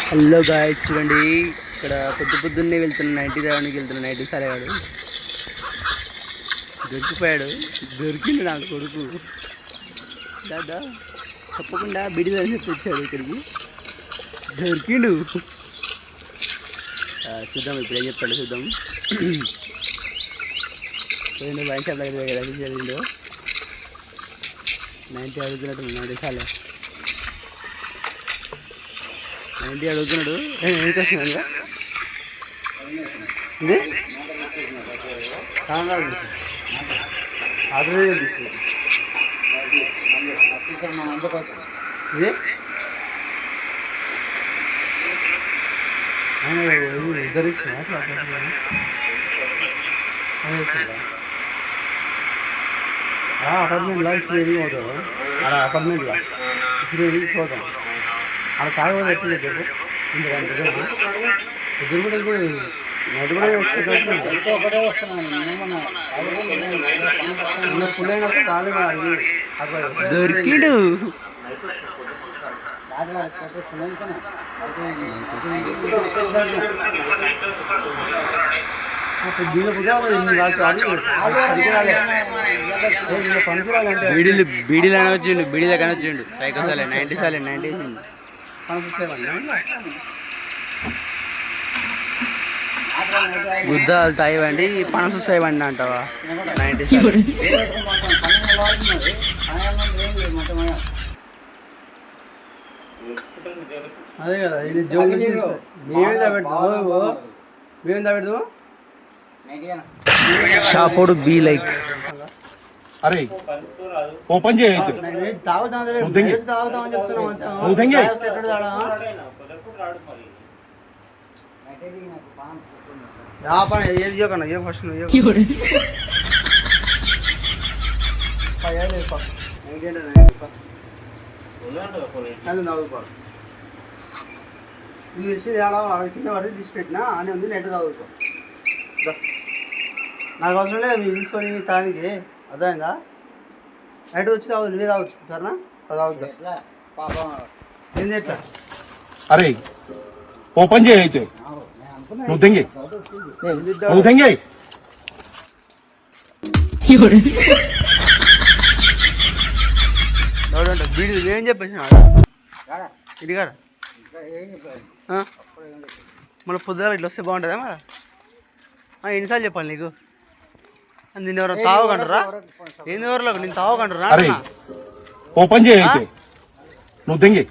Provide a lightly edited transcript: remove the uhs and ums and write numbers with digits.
Hello guys, చూడండి ఇక్కడ పొద్దున్నే వెళ్తున్నా, నైన్టీ రావడానికి వెళ్తున్నా. నైన్టీ సరేవాడు దొరికిపోయాడు. దొరికిండు నాకు కొడుకు. దాదా తప్పకుండా బిడిలు అని చెప్పి వచ్చాడు ఇక్కడికి. దొరికిండు. చూద్దాం ఇప్పుడు ఏం చెప్తాడు చూద్దాం. వైన్ షాప్ దగ్గర కదా జరిగిందో. 90 అడుగుతున్నట్టు 90 సార్లు 90 అడుగుతున్నాడు. ఎంత వస్తున్నాడు ఇది ఇద్దరు అపార్ట్మెంట్లో ఇసురేది పోతాడు. అలా అపార్ట్మెంట్లో ఇసురేది పోతాం. అలా కాకపోతే ఎట్లా చెప్పు ఇద్దరు కూడా నది కూడా ఫుల్ అయినా దొరికిడు. బీడీలు అని వచ్చిండు, బీడీలో కానీ వచ్చిండు. పైకి వస్తాలే 90 సార్లే 90 వేసిండు. గుద్దాలు తాయివండి, పనసు సేవండి అంటావా 90 సార్లు. అదే కదా ఇది జోలు మేమేదా పెడతాము. షాపోడు బీ లైక్ అరే ఓపెన్ చేయ కన్నా ఏ ఫస్ట్ కింద పడితే తీసి పెట్టినా అని ఉంది. నెట్ తాగుకో. నాకు అవసరం లేదు మీరు తీసుకొని తానికి. అర్థమైందా? నైట్ వచ్చి తాగు, నువ్వే తాగొచ్చు. సరేనా? తాగుద్దా ఏంది ఎట్లా? అరే ఓపెన్ చేయ అయితే నువ్వు తెంగి వీడియో ఏం చెప్పేసి ఇది కదా మన పొద్దుగా ఇట్లా వస్తే బాగుంటుందా? మరి ఎన్నిసార్లు చెప్పాలి నీకు? నిన్ను ఎవరు తావకంటారా? ఏంది ఎవరిలో నేను తావకంటారా? ఓపెన్ చేయ అయితే నువ్వు తెంగి